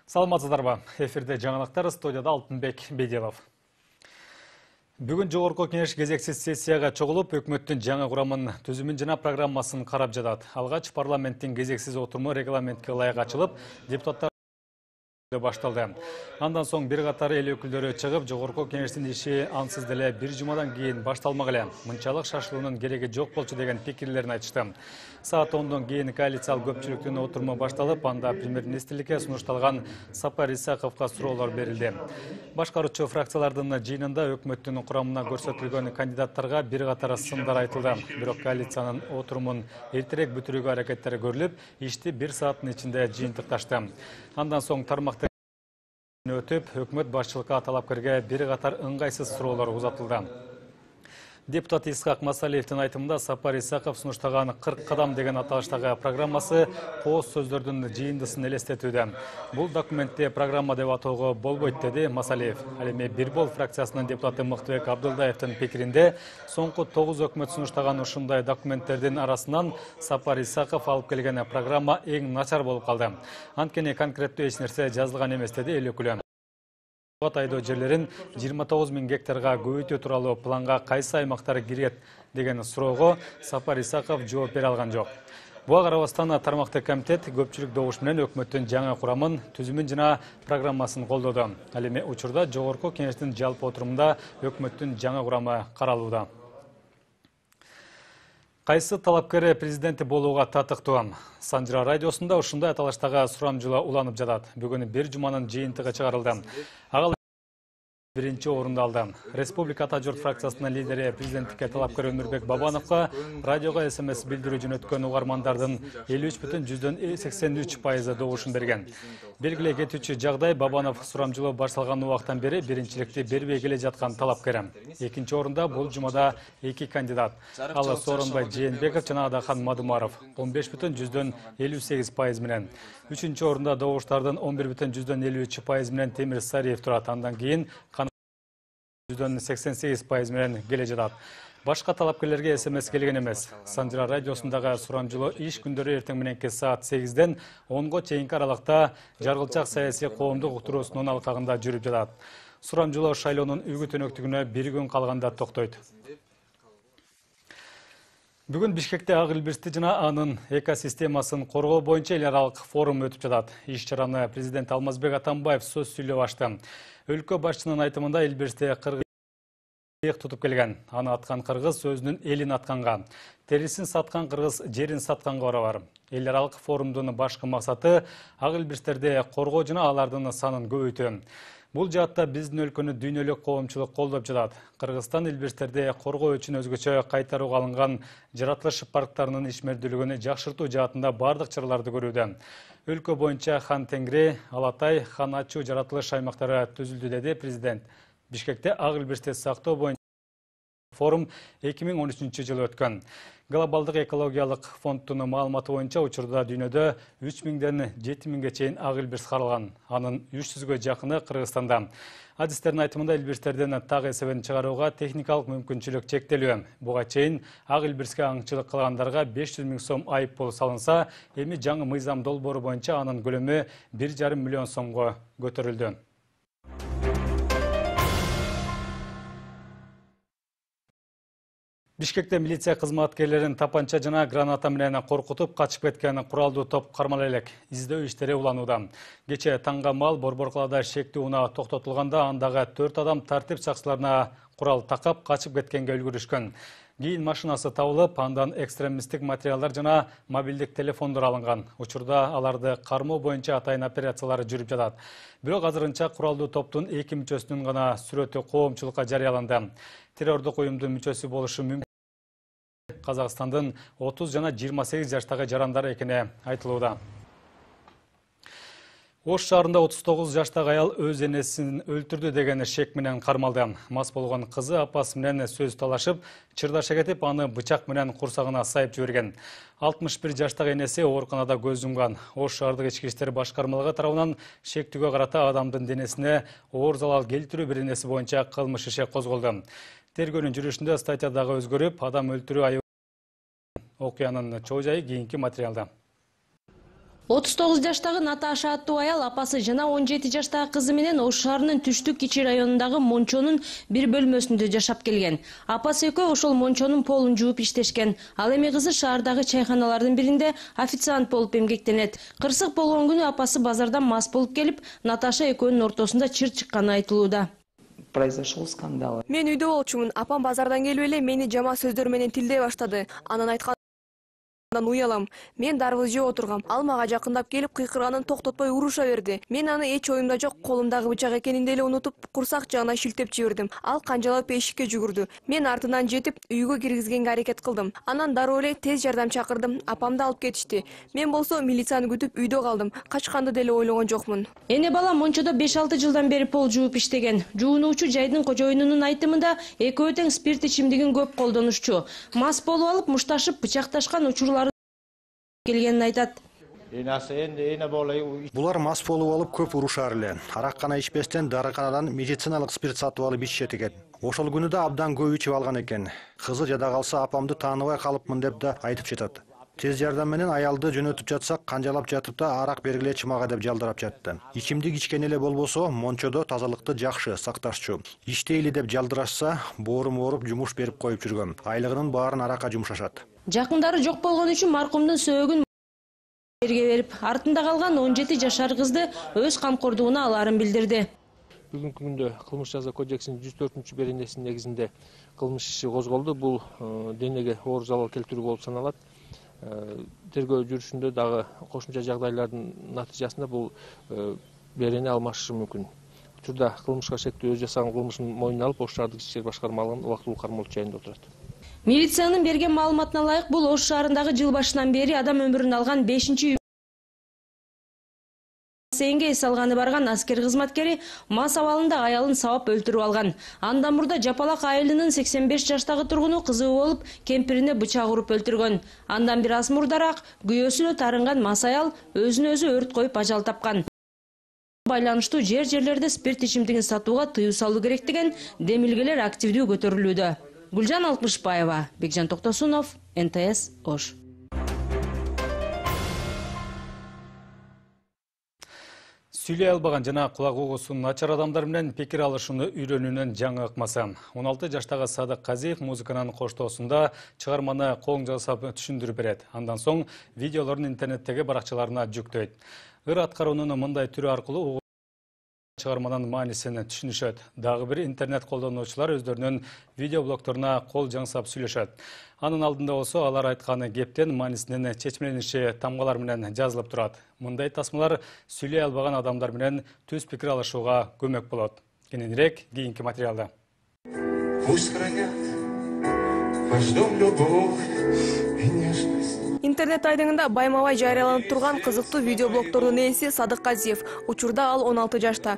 Саламатсыздарбы. Эфирде жаңалықтар, студияда Алтынбек Бейделов. Бүгін жогорку кеңеш кезексиз сессияга чогулуп, өкмөттүн жаңа курамын түзүмүн жана программасын карап жатат. Алгач парламенттин кезексиз отуруму регламентке ылайык ачылып, депутаттар башталды. Андан соң бир катар эл өкүлдөрү чыгып, жогорку кеңештин иши ансыз деле бир жумадан кийин башталмак эле. Мынчалык шашылуунун кереги жок болчу деген пикирлерин айтышты. Саат 10дон кийин коалициялык көпчүлүктүн отуруму башталып, анда премьер-министрликке сунушталган Сапар Исаковго суроолор берилди. Башкаруучу фракциялардын жыйынында өкмөттүн курамына көрсөтүлгөн кандидаттарга бир катар сындар айтылды. Бирок коалициянын отурумун эртерээк бүтүрүүгө аракеттери көрүлүп, ишти 1 сааттын ичинде жыйынтыкташты. Андан соң тармакты өтүп, өкмөт башчылыкка талапкерге бир катар ыңгайсыз суроолор узатылды. Депутат Исхак Масалиевдин айтымында Сапар Исаков сунуштаган 40 кадам деген аталыштагы программасы кооз сөздөрдүн жыйындысын элестетүүдө. Бул документте программа деп атоого болбойт, деди Масалиев. Ал эми Бир Бол фракциясынын депутаты Мыктыбек Абдылдаевдин пикиринде, соңку 9 өкмөт сунуштаган ушундай документтердин арасынан Сапар Исаков алып келген программа эң начар болуп калды. Анткени конкреттүү эч нерсе жазылган эмес, деди эл өкүлү. Айдоо жерлерин 29 000 гектарга көбөйтүү тууралуу планга кайсы аймактар кирет деген суроого Сапар Исаков жооп бере алган жок. Буга карабастан тармактык комитет көпчүлүк добуш менен өкмөттүн жаңа курамын, түзүмүн жана программасын колдоду. Ал эми учурда жогорку кеңештин жалпы отурумунда өкмөттүн жаңа курамы каралууда. Кайсы талапкер президенти болууга татыктуу? Санжыра радиосунда ушундай аталыштагы сурамжылоо уланып жатат. Бүгүн бир жуманын жыйынтыгы чыгарылды. Ага биринчи орунду алды. Республика Ата журт фракциясынын лидери президенттикке талапкер Өмүрбек Бабановго радиого СМС билдирүү жөнөткөн угармандардын 53,83% добушун берген. Белгилей кетүүчү жагдай, Бабанов сурамжылоо башталган убактан бери биринчиликти бербей келе жаткан талапкер. Экинчи орунда бул жумада 2 кандидат. Ал Сооронбай Жээнбеков жана Адахан Мадумаров 15,58% менен. Үчүнчү орунда добуштардын 11,53% менен Темир Сариев турат. Андан кийин 88% менен келе жатат. Башка талапкерлерге СМС келген эмес. Санжыра радиосундагы сурамжылоо иш күндөрү эртең мененки саат 8ден 10го чейинки аралыкта Жаргылчак саясий коомдук уктуруусунун алкагында жүрүп жатат. Сурамжылоо шайлоонун үгүт өнөктүгүнө 1 күн калганда токтойт. Бүгүн Бишкекте ак илбирсти жана анын экосистемасын коргоо боюнча эл аралык форум өтүп жатат. Иш чараны президент Алмазбек Атамбаев сөз сүйлөп ачты. Өлкө башчынын айтымында илбирсте кыргыз тутуп келген. Аны аткан кыргыз өзүнүн элин атканга, терисин саткан кыргыз жерин сатканга барабар. Эл аралык форумдун башкы максаты ак илбирстерди коргоо жана алардын санын көбөйтүү. Бул жаатта биздин өлкөнү дүйнөлүк коомчулук колдоп жатат. Кыргызстан илбирстерди коргоо үчүн өзгөчө кайтарууга алынган жаратылыш парктарынын ишмердүүлүгүн жакшыртуу жаатында бардык чараларды көрүүдө. Өлкө боюнча Хан Тенгри, Алатай, Хан Ачуу жаратылыш аймактары түзүлдү, деди президент. Бишкекте ак илбирсти сактоо боюнча форум 2013 жылы өткөн. Глобалдык экологиялык фонддун маалыматы боюнча учурда дүйнөдө 3000ден 7000ге чейин ак илбирс каралган. Анын 300гө жакыны Кыргызстанда. Адистердин айтымында илбирстерден так эсебин чыгарууга техникалык мүмкүнчүлүк чектелүү. Буга чейин ак илбирске аңчылык кылгандарга 500 000 сом айыппул салынса, эми жаңы мыйзам долбоору боюнча анын көлөмү 1,5 миллион сомго көтөрүлдү. Бишкекте милиция кызматкерлерин тапанча жана граната менен коркутуп качып кеткен куралдуу топ кармала элек. Издөө иштери уланууда. Кече таңга маал Борбор-калаада шектүү унаа токтотулганда андагы 4 адам тартип сакчыларына курал такап качып кеткенге үлгүрүшкөн. Кийин машинасы табылып, андан экстремисттик материалдар жана мобилдик телефондор алынган. Учурда аларды кармоо боюнча атайын операциялары жүрүп жатат. Бирок азырынча куралдуу топтун 2 мүчөсүнүн гана сүрөтү коомчулукка жарыяланды. Террордук уюмдун мүчөсү болушу мүмкүн. Казакстандын 30 жана 28 жаштагы жарандар экени айтылууда. Ош шаарында 39 жаштагы аял өз энесин өлтүрдү деген шек менен кармалды. Мас болгон кызы апасы менен сөз талашып, чырдаша кетип, аны бычак менен курсагына сайып жиберген. 61 жаштагы энеси ооруканада көз жумган. Ош шаардык ички иштер башкармалыгы тарабынан шектүүгө карата адамдын денесине оор залал келтирүү беренеси боюнча кылмыш иши козголду. Тергөөнүн жүрүшүндө статьядагы өзгөрүп, адам өлтүрүү айыбы. Окуянын чоо жайы кийинки материалда. 39 жаштагы Наташа аттуу аял апасы жана 17 жаштагы кызы менен Ош шаарынын түштүк кичи районундагы Мончонун бир бөлмөсүндө жашап келген. Апасы экөө ошол Мончонун полун жууп иштешкен. Ал эми кызы шаардагы чайханалардын биринде официант болуп эмгектенет. Кырсык болгон күнү апасы базардан мас болуп келип, Наташа экөөнүн ортосунда чыр чыкканы айтылууда. Произошел скандал. Мен үйдө болчумун. Апам базардан келип эле мени жаман сөздөр менен тилдей баштады. Анан айткан уялам. Мен дарбыз жеп отургам. Ал мага жакындап келип кыйкырганын токтотпой уруша берди. Мен аны эч оюмда жок, колумдагы бычак экенин деле унутуп, курсак жагына шилтеп жибердим. Ал канжалап эшикке жүгүрдү. Мен артынан жетип, үйгө киргизгенге аракет кылдым. Анан дароо эле тез жардам чакырдым. Апамды алып кетишти. Мен болсо милицияны күтүп үйдө калдым. Качканды деле ойлогон жокмун. Эне бала Мончодо 5-6 жылдан бери пол жууп иштеген. Жуунуучу жайдын кожоюнунун айтымында экөө тең спирт ичимдигин көп колдонушчу. Мас болуп алып, мушташып, бычакташкан учурлары келгенин айтат. Булар мас болуп алып көп урушар эле. Арак гана ичпестен дарыканадан медициналык спирт сатып алып ичишет экен. Ошол күнү да абдан көп ичип алган экен. Кызы жада калса апамды тааныбай калыпмын деп да айтып жатат. Тез жардам менен аялды жөнөтүп жатсак, канжалап жатып да арак бергилечи мага деп жалдырап жатты. Ичимдик ичкен эле болбосо, Мончодо тазалыкты жакшы сакташчу. Иштейли деп жалдырашса, боорум ооруп жумуш берип коюп жүргөм. Айлыгынын баарын аракка жумшашат. Жакындары жок болгон үчүн маркумдун сөөгүн жерге берип, артында калган 17 жашар кызды өз камкордугуна аларын билдирди. Бүгүнкү күндө кылмыш жаза кодексинин 104-беренесинин негизинде кылмыш иши козголду. Бул денеге оор залал келтирүү болуп саналат. Тергөө жүрүшүндө дагы кошумча жагдайлардын натыйжасында бул берене алмашышы мүмкүн. Учурда кылмышка шектүү өз жасаган кылмышын мойнуна алып, Ош шаардык ички иштер башкармалыгынын убактылуу кармоолчу жайында отурат. Милициянын берген маалыматына ылайык, бул Ош шаарындагы жыл башынан бери адам өмүрүн алган 5-чи бассейнге эс алганы барган аскер кызматкери мас абалында аялын сабап өлтүрүп алган. Андан мурда Жапалак айылынын 85 жаштагы тургуну кызыбы болуп, кемпирине бычак уруп өлтүргөн. Андан бир аз мурдараак күйөөсүнө тарынган мас аял өзүнө өзү өрт коюп ажал тапкан. Байланыштуу жерлерде спирт ичимдигин сатууга тыюу салуу керек деген демилгелер активдүү көтөрүлүүдө. Гүлжан Алпышбаева, Бекжан Токтосунов, НТС Ош. Сүйлөй албаган жана кулак угусу начар адамдар менен пикир алышууну үйрөнүүнүн жаңы ыкмасы. 16 жаштагы Садык Казиев музыканын коштоосунда чыгарманы колун жасап түшүндүрүп берет. Андан соң видеолорун интернеттеги баракчаларына жүктөйт. Ыр аткаруунун мындай түрү аркылуу чыгарманын маанисин түшүнүшөт. Дагы бир интернет колдонуучулар өздөрүнүн видеоблогторуна кол жаңсап сүйлөшөт. Анын алдында болсо алар айтканы кептен маанисинин чечмелениши тамгалар менен жазылып турат. Мындай тасмалар сүйлөй албаган адамдар менен түз пикир алышууга көмөк болот. Кененирээк кийинки материалда. Интернет айдыңында баймабай жарыяланып турган кызыктуу видеоблогтордун ээси Садык Казиев. Учурда ал 16 жашта.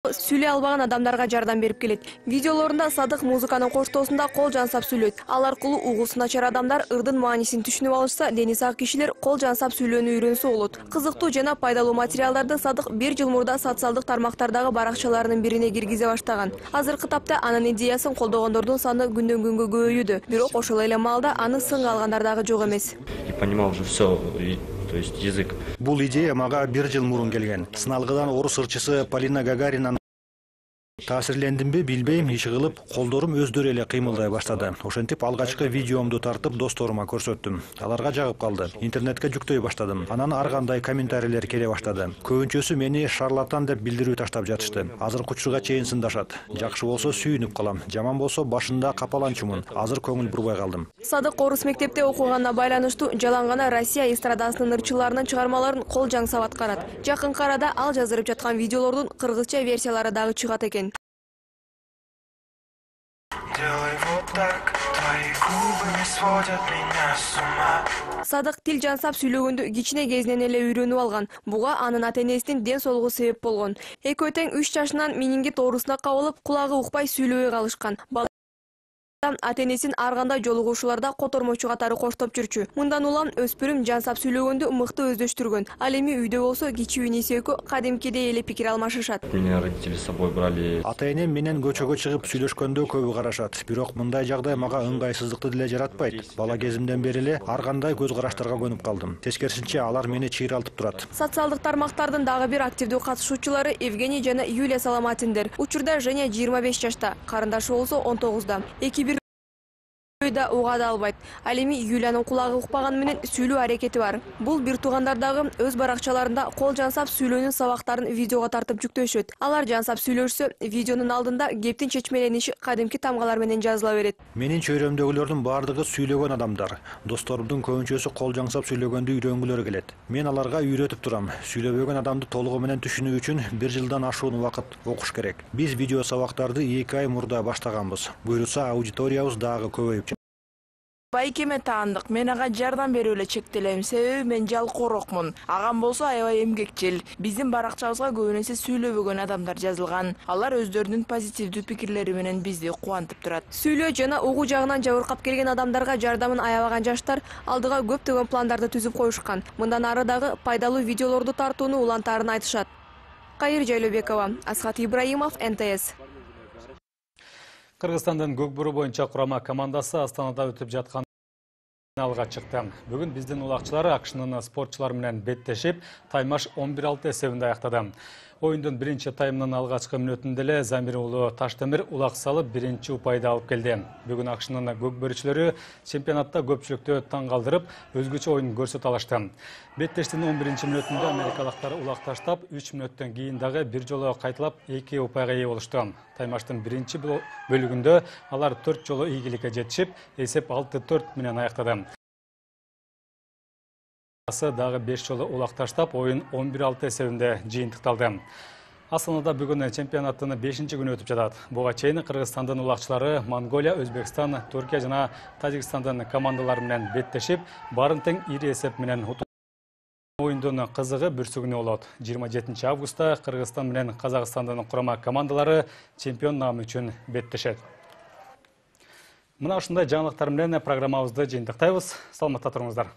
Сүйлөй албаган адамдарга жардам берип келет. Видеолорунда Садык музыканын коштоосунда кол жансап сүйлөйт. Ал аркылуу угусу начар адамдар ырдын маанисин түшүнүп алышса, дени сак кишилер кол жансап сүйлөөнү үйрөнсө болот. Кызыктуу жана пайдалуу материалдарды Садык 1 жыл мурда социалдык тармактардагы баракчаларынын бирине киргизе баштаган. Азыркы тапта анын идеясын колдогондордун саны күндөн күнгө көбөйүүдө. Бирок ошол эле маалда аны сынга алгандар дагы жок эмес. Бул идея мага 1 жыл мурун келген. Сыналгыдан орус ырчысы Полина Гагаринанын таасирлендимби билбейм, иш кылып, колдорум өздөрү эле кыймылдай баштады. Ошентип алгачкы видеомду тартып досторума көрсөттүм. Аларга жагып калды. Интернетке жүктөй баштадым. Анан ар кандай комментарийлер келе баштады. Көбүнчөсү мени шарлатан деп билдирүү таштап жатышты. Азыр учурга чейин сындашат. Жакшы болсо сүйүнүп калам, жаман болсо башында капаланчумун. Азыр көңүл бурбай калдым. Садык орус мектепте окуганына байланыштуу жалаң гана Россия эстрадасынын ырчыларынын чыгармаларын кол жаңсап аткарат. Жакынкы арада ал жаздырып жаткан видеолордун кыргызча версиялары дагы чыгат экен. Садык тил жансап сүйлөгөндү кичине кезинен эле үйрөнүп алган. Буга анын ата-энесинин ден соолугу себеп болгон. Экөө тең 3 жашынан менингит оорусуна кабылып, кулагы укпай сүйлөбөй калышкан. ата-энесин ар кандай жолугушууларда котормочу катары коштоп жүрчү. Мындан улам өспүрүм жансап сүйлөгөндү мыкты өздөштүргөн. Ал эми үйдө болсо кичүү энеси экөө кадимкидей эле пикир алмашышат. Меня родители с собой брали. Ата-энем менен көчөгө чыгып сүйлөшкөндө көбү карашат. Бирок мындай жагдай мага ыңгайсыздыкты деле жаратпайт. Бала кезимден бери эле ар кандай көз караштарга көнүп калдым. Тескерисинче алар мени чыйралтып турат. Социалдык тармактардын дагы бир активдүү катышуучулары Евгений жана Юлия Саламатиндер. Учурда Женя 25 жашта, карындашы болсо 19да. Да уга да албайт. Ал эми Юлиянын кулагы укпаган менен сүйлөө аракети бар. Бул бир туугандардагы өз баракчаларында кол жансап сүйлөөнүн сабактарын видеого тартып жүктөшөт. Алар жансап сүйлөшсө, видеонун алдында кептин чечмелениши кадимки тамгалар менен жазыла берет. Менин чөйрөмдөгүлөрдүн баардыгы сүйлөгөн адамдар. Досторумдун көбүнчөсү кол жансап сүйлөгөндү үйрөнгүлөрү келет. Мен аларга үйрөтүп турам. Сүйлөбөгөн адамды толугу менен түшүнүү үчүн 1 жылдан ашуун убакыт окуш керек. Биз видео сабактарды 2 ай мурда баштаганбыз. Буюрса аудиториябыз дагы көбөйүп. Байкеме таандык, мен ага жардам берүү эле чектелем, себеби мен жалкоорокмун. Агам болсо аябай эмгекчил. Биздин баракчабызга көбүнесе сүйлөбөгөн адамдар жазылган. Алар өздөрүнүн позитивдүү пикирлери менен бизди кубантып турат. Сүйлөө жана угуу жагынан жабыркап келген адамдарга жардамын аябаган жаштар алдыга көптөгөн пландарды түзүп коюшкан. Мындан ары дагы пайдалуу видеолорду тартууну улантаарын айтышат. Кайыр Жайлообекова, Асхат Ибраимов, НТС. Кыргызстандын көкбуру боюнча курама командасы Астанада өтүп жаткан алга чыкты. Бүгүн биздин улакчылар АКШнын спортчулары менен беттешип, таймаш 11-6 эсебинде аяктады. Оюндун биринчи таймынын алгачкы мүнөтүндө эле Замир уулу Таштемир улак салып биринчи упайды алып келди. Бүгүн АКШнын көкбөрүчүлөрү чемпионатта көпчүлүктү таң калтырып, өзгөчө оюн көрсөтө алышты. Беттештин 11-чи мүнөтүндө америкалыктар улак таштап, 3 мүнөттөн кийин дагы бир жолу кайталап 2 упайга ээ болушту. Таймаштын биринчи бөлүгүндө алар 4 жолу ийгиликке жетишип, эсеп 6-4 менен аяктады. Дагы 5 жолу улак таштап, оюн 11-6 эсебинде жыйынтыкталды. Астанада бүгүн чемпионаттын 5-чи күнү өтүп жатат. Буга чейин Кыргызстандын улакчылары Монголия, Өзбекстан, Түркия жана Тажикстандын командалары менен беттешип, барын тең ири эсеп менен оюндун кызыгы бүрсүгүнө болот. 27 августта Кыргызстан менен Казакстандын курама командалары чемпион наамы үчүн беттешет. Мына ушундай жаңылыктар менен программабызды жыйынтыктайбыз. Саламатта туруңуздар.